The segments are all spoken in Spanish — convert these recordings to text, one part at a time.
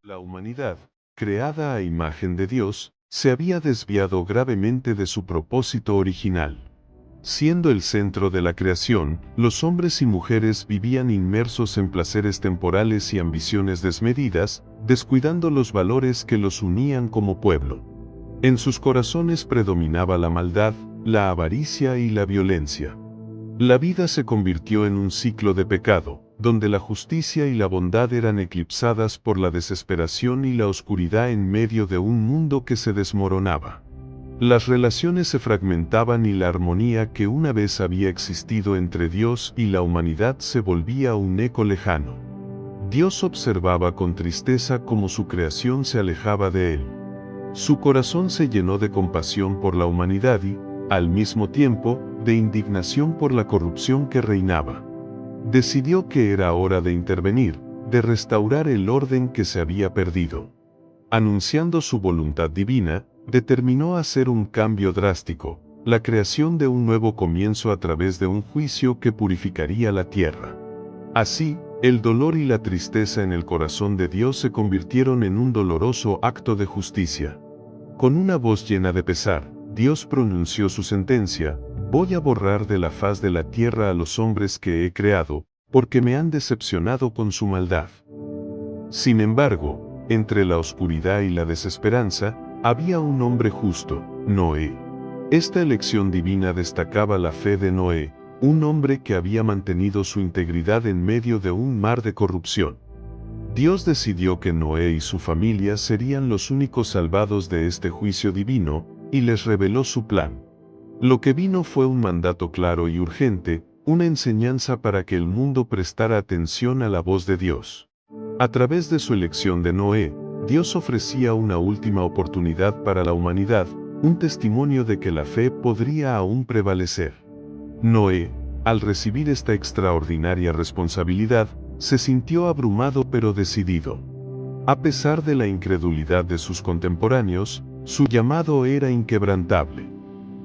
La humanidad, creada a imagen de Dios, se había desviado gravemente de su propósito original. Siendo el centro de la creación, los hombres y mujeres vivían inmersos en placeres temporales y ambiciones desmedidas, descuidando los valores que los unían como pueblo. En sus corazones predominaba la maldad, la avaricia y la violencia. La vida se convirtió en un ciclo de pecado, donde la justicia y la bondad eran eclipsadas por la desesperación y la oscuridad en medio de un mundo que se desmoronaba. Las relaciones se fragmentaban y la armonía que una vez había existido entre Dios y la humanidad se volvía un eco lejano. Dios observaba con tristeza cómo su creación se alejaba de él. Su corazón se llenó de compasión por la humanidad y, al mismo tiempo, de indignación por la corrupción que reinaba. Decidió que era hora de intervenir, de restaurar el orden que se había perdido. Anunciando su voluntad divina, determinó hacer un cambio drástico, la creación de un nuevo comienzo a través de un juicio que purificaría la tierra. Así, el dolor y la tristeza en el corazón de Dios se convirtieron en un doloroso acto de justicia. Con una voz llena de pesar, Dios pronunció su sentencia: voy a borrar de la faz de la tierra a los hombres que he creado, porque me han decepcionado con su maldad. Sin embargo, entre la oscuridad y la desesperanza, había un hombre justo, Noé. Esta elección divina destacaba la fe de Noé, un hombre que había mantenido su integridad en medio de un mar de corrupción. Dios decidió que Noé y su familia serían los únicos salvados de este juicio divino, y les reveló su plan. Lo que vino fue un mandato claro y urgente, una enseñanza para que el mundo prestara atención a la voz de Dios. A través de su elección de Noé, Dios ofrecía una última oportunidad para la humanidad, un testimonio de que la fe podría aún prevalecer. Noé, al recibir esta extraordinaria responsabilidad, se sintió abrumado pero decidido. A pesar de la incredulidad de sus contemporáneos, su llamado era inquebrantable.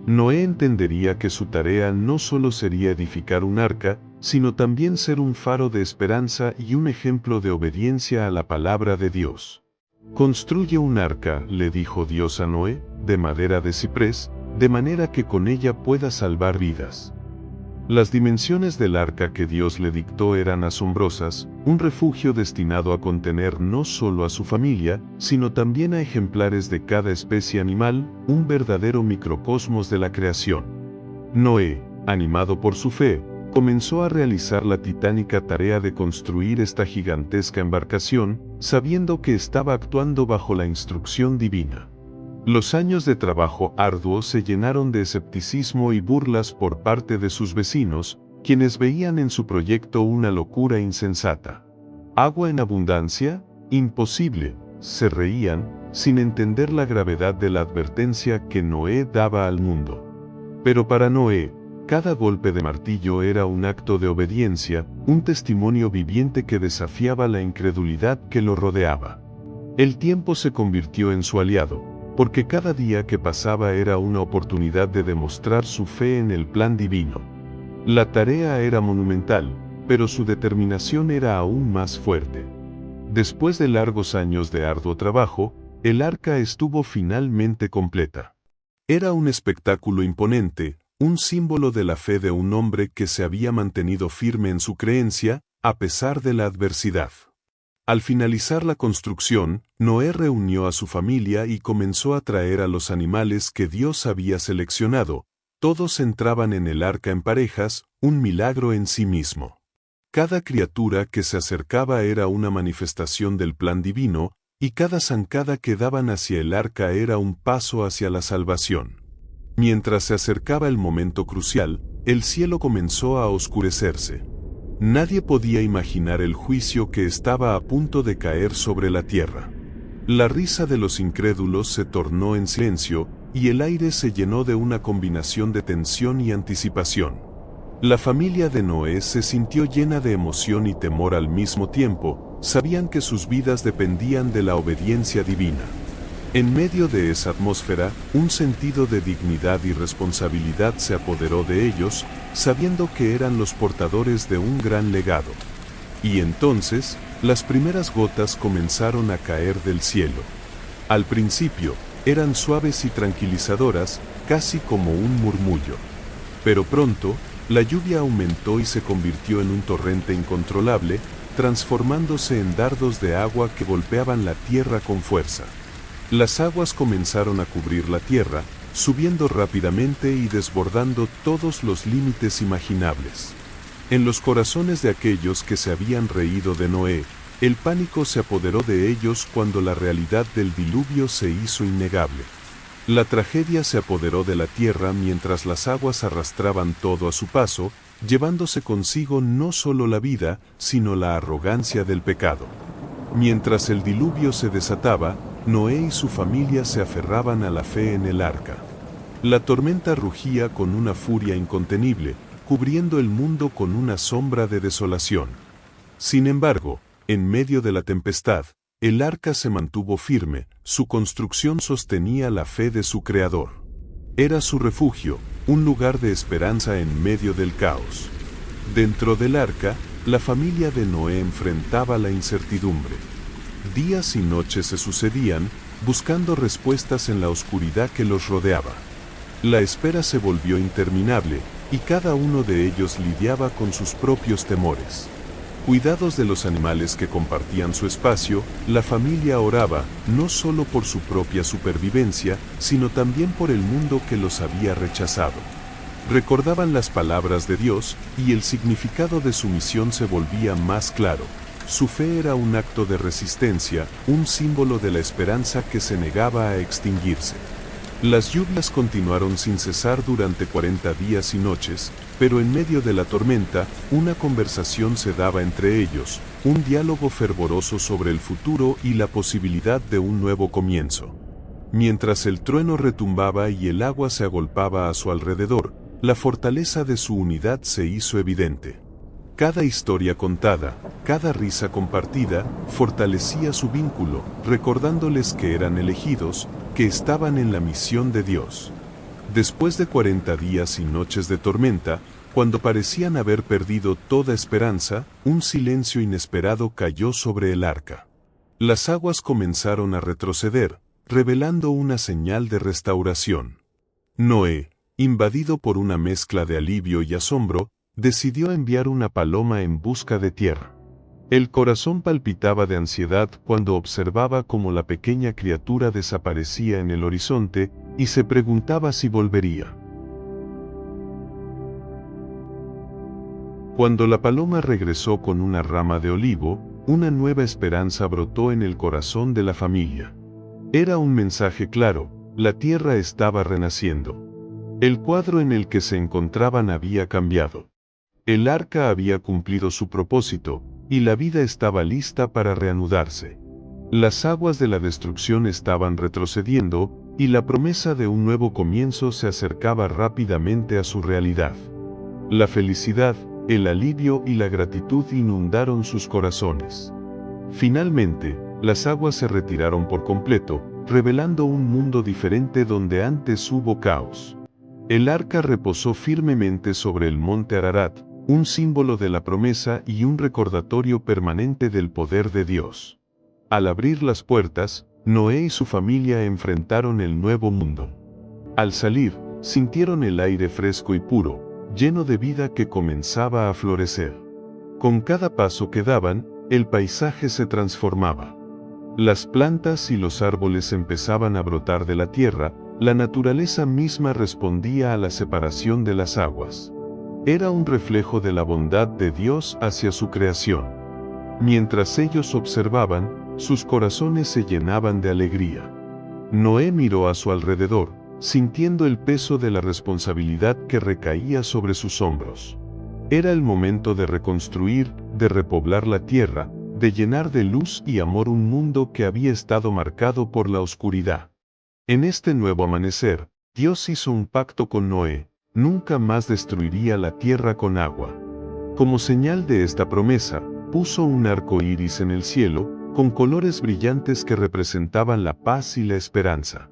Noé entendería que su tarea no solo sería edificar un arca, sino también ser un faro de esperanza y un ejemplo de obediencia a la palabra de Dios. Construye un arca, le dijo Dios a Noé, de madera de ciprés, de manera que con ella pueda salvar vidas. Las dimensiones del arca que Dios le dictó eran asombrosas, un refugio destinado a contener no solo a su familia, sino también a ejemplares de cada especie animal, un verdadero microcosmos de la creación. Noé, animado por su fe, comenzó a realizar la titánica tarea de construir esta gigantesca embarcación, sabiendo que estaba actuando bajo la instrucción divina. Los años de trabajo arduo se llenaron de escepticismo y burlas por parte de sus vecinos, quienes veían en su proyecto una locura insensata. ¿Agua en abundancia? Imposible, se reían, sin entender la gravedad de la advertencia que Noé daba al mundo. Pero para Noé, cada golpe de martillo era un acto de obediencia, un testimonio viviente que desafiaba la incredulidad que lo rodeaba. El tiempo se convirtió en su aliado, porque cada día que pasaba era una oportunidad de demostrar su fe en el plan divino. La tarea era monumental, pero su determinación era aún más fuerte. Después de largos años de arduo trabajo, el arca estuvo finalmente completa. Era un espectáculo imponente, un símbolo de la fe de un hombre que se había mantenido firme en su creencia, a pesar de la adversidad. Al finalizar la construcción, Noé reunió a su familia y comenzó a traer a los animales que Dios había seleccionado. Todos entraban en el arca en parejas, un milagro en sí mismo. Cada criatura que se acercaba era una manifestación del plan divino, y cada zancada que daban hacia el arca era un paso hacia la salvación. Mientras se acercaba el momento crucial, el cielo comenzó a oscurecerse. Nadie podía imaginar el juicio que estaba a punto de caer sobre la tierra. La risa de los incrédulos se tornó en silencio, y el aire se llenó de una combinación de tensión y anticipación. La familia de Noé se sintió llena de emoción y temor al mismo tiempo, sabían que sus vidas dependían de la obediencia divina. En medio de esa atmósfera, un sentido de dignidad y responsabilidad se apoderó de ellos, sabiendo que eran los portadores de un gran legado. Y entonces, Las primeras gotas comenzaron a caer del cielo. Al principio, eran suaves y tranquilizadoras, casi como un murmullo. Pero pronto, la lluvia aumentó y se convirtió en un torrente incontrolable, transformándose en dardos de agua que golpeaban la tierra con fuerza. Las aguas comenzaron a cubrir la tierra, subiendo rápidamente y desbordando todos los límites imaginables. En los corazones de aquellos que se habían reído de Noé, el pánico se apoderó de ellos cuando la realidad del diluvio se hizo innegable. La tragedia se apoderó de la tierra mientras las aguas arrastraban todo a su paso, llevándose consigo no solo la vida, sino la arrogancia del pecado. Mientras el diluvio se desataba, Noé y su familia se aferraban a la fe en el arca. La tormenta rugía con una furia incontenible, cubriendo el mundo con una sombra de desolación. Sin embargo, en medio de la tempestad, el arca se mantuvo firme, su construcción sostenía la fe de su creador. Era su refugio, un lugar de esperanza en medio del caos. Dentro del arca, la familia de Noé enfrentaba la incertidumbre. Días y noches se sucedían, buscando respuestas en la oscuridad que los rodeaba. La espera se volvió interminable, y cada uno de ellos lidiaba con sus propios temores. Cuidados de los animales que compartían su espacio, la familia oraba, no solo por su propia supervivencia, sino también por el mundo que los había rechazado. Recordaban las palabras de Dios, y el significado de su misión se volvía más claro. Su fe era un acto de resistencia, un símbolo de la esperanza que se negaba a extinguirse. Las lluvias continuaron sin cesar durante 40 días y noches, pero en medio de la tormenta, una conversación se daba entre ellos, un diálogo fervoroso sobre el futuro y la posibilidad de un nuevo comienzo. Mientras el trueno retumbaba y el agua se agolpaba a su alrededor, la fortaleza de su unidad se hizo evidente. Cada historia contada, cada risa compartida, fortalecía su vínculo, recordándoles que eran elegidos, que estaban en la misión de Dios. Después de 40 días y noches de tormenta, cuando parecían haber perdido toda esperanza, un silencio inesperado cayó sobre el arca. Las aguas comenzaron a retroceder, revelando una señal de restauración. Noé, invadido por una mezcla de alivio y asombro, decidió enviar una paloma en busca de tierra. El corazón palpitaba de ansiedad cuando observaba cómo la pequeña criatura desaparecía en el horizonte y se preguntaba si volvería. Cuando la paloma regresó con una rama de olivo, una nueva esperanza brotó en el corazón de la familia. Era un mensaje claro: la tierra estaba renaciendo. El cuadro en el que se encontraban había cambiado. El arca había cumplido su propósito, y la vida estaba lista para reanudarse. Las aguas de la destrucción estaban retrocediendo, y la promesa de un nuevo comienzo se acercaba rápidamente a su realidad. La felicidad, el alivio y la gratitud inundaron sus corazones. Finalmente, las aguas se retiraron por completo, revelando un mundo diferente donde antes hubo caos. El arca reposó firmemente sobre el monte Ararat, un símbolo de la promesa y un recordatorio permanente del poder de Dios. Al abrir las puertas, Noé y su familia enfrentaron el nuevo mundo. Al salir, sintieron el aire fresco y puro, lleno de vida que comenzaba a florecer. Con cada paso que daban, el paisaje se transformaba. Las plantas y los árboles empezaban a brotar de la tierra, la naturaleza misma respondía a la separación de las aguas. Era un reflejo de la bondad de Dios hacia su creación. Mientras ellos observaban, sus corazones se llenaban de alegría. Noé miró a su alrededor, sintiendo el peso de la responsabilidad que recaía sobre sus hombros. Era el momento de reconstruir, de repoblar la tierra, de llenar de luz y amor un mundo que había estado marcado por la oscuridad. En este nuevo amanecer, Dios hizo un pacto con Noé: nunca más destruiría la tierra con agua. Como señal de esta promesa, puso un arco iris en el cielo, con colores brillantes que representaban la paz y la esperanza.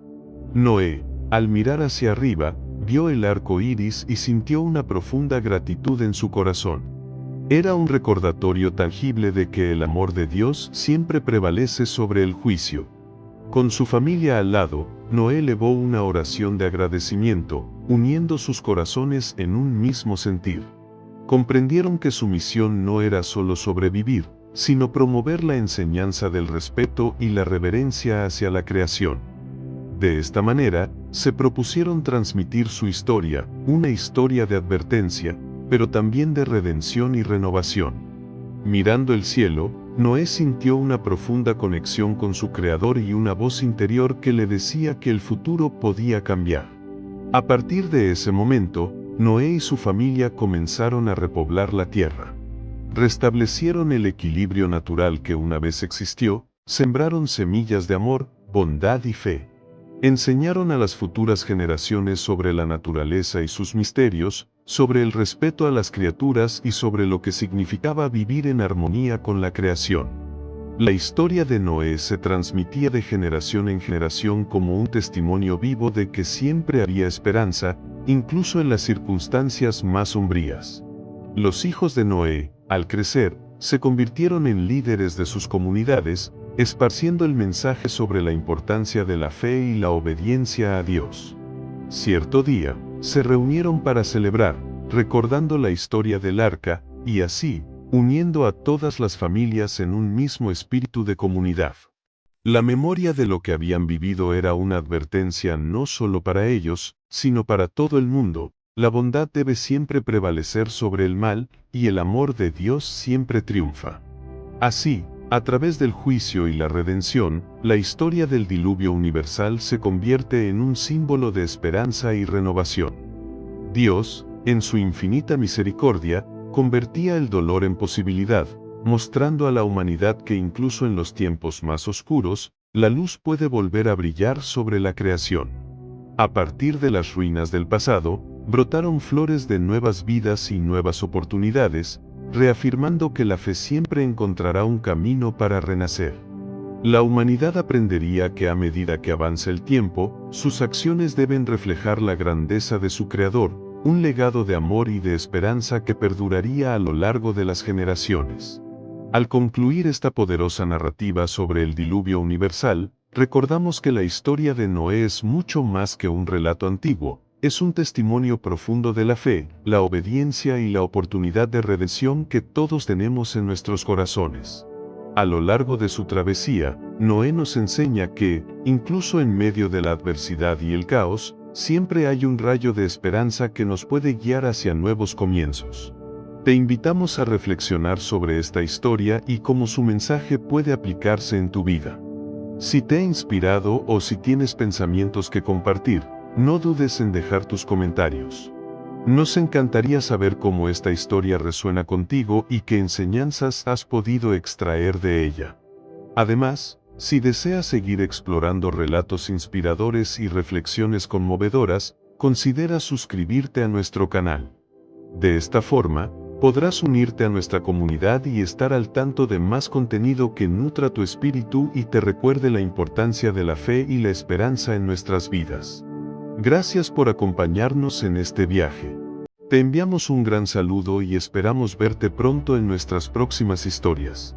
Noé, al mirar hacia arriba, vio el arco iris y sintió una profunda gratitud en su corazón. Era un recordatorio tangible de que el amor de Dios siempre prevalece sobre el juicio. Con su familia al lado, Noé elevó una oración de agradecimiento, uniendo sus corazones en un mismo sentir. Comprendieron que su misión no era solo sobrevivir, sino promover la enseñanza del respeto y la reverencia hacia la creación. De esta manera, se propusieron transmitir su historia, una historia de advertencia, pero también de redención y renovación. Mirando el cielo, Noé sintió una profunda conexión con su Creador y una voz interior que le decía que el futuro podía cambiar. A partir de ese momento, Noé y su familia comenzaron a repoblar la tierra. Restablecieron el equilibrio natural que una vez existió, sembraron semillas de amor, bondad y fe. Enseñaron a las futuras generaciones sobre la naturaleza y sus misterios, sobre el respeto a las criaturas y sobre lo que significaba vivir en armonía con la creación. La historia de Noé se transmitía de generación en generación como un testimonio vivo de que siempre había esperanza, incluso en las circunstancias más sombrías. Los hijos de Noé, al crecer, se convirtieron en líderes de sus comunidades, esparciendo el mensaje sobre la importancia de la fe y la obediencia a Dios. Cierto día, se reunieron para celebrar, recordando la historia del arca, y así, uniendo a todas las familias en un mismo espíritu de comunidad. La memoria de lo que habían vivido era una advertencia no solo para ellos, sino para todo el mundo. La bondad debe siempre prevalecer sobre el mal, y el amor de Dios siempre triunfa. Así, a través del juicio y la redención, la historia del diluvio universal se convierte en un símbolo de esperanza y renovación. Dios, en su infinita misericordia, convertía el dolor en posibilidad, mostrando a la humanidad que incluso en los tiempos más oscuros, la luz puede volver a brillar sobre la creación. A partir de las ruinas del pasado, brotaron flores de nuevas vidas y nuevas oportunidades, reafirmando que la fe siempre encontrará un camino para renacer. La humanidad aprendería que a medida que avanza el tiempo, sus acciones deben reflejar la grandeza de su Creador, un legado de amor y de esperanza que perduraría a lo largo de las generaciones. Al concluir esta poderosa narrativa sobre el diluvio universal, recordamos que la historia de Noé es mucho más que un relato antiguo, es un testimonio profundo de la fe, la obediencia y la oportunidad de redención que todos tenemos en nuestros corazones. A lo largo de su travesía, Noé nos enseña que, incluso en medio de la adversidad y el caos, siempre hay un rayo de esperanza que nos puede guiar hacia nuevos comienzos. Te invitamos a reflexionar sobre esta historia y cómo su mensaje puede aplicarse en tu vida. Si te ha inspirado o si tienes pensamientos que compartir, no dudes en dejar tus comentarios. Nos encantaría saber cómo esta historia resuena contigo y qué enseñanzas has podido extraer de ella. Además, si deseas seguir explorando relatos inspiradores y reflexiones conmovedoras, considera suscribirte a nuestro canal. De esta forma, podrás unirte a nuestra comunidad y estar al tanto de más contenido que nutra tu espíritu y te recuerde la importancia de la fe y la esperanza en nuestras vidas. Gracias por acompañarnos en este viaje. Te enviamos un gran saludo y esperamos verte pronto en nuestras próximas historias.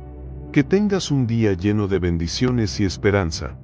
Que tengas un día lleno de bendiciones y esperanza.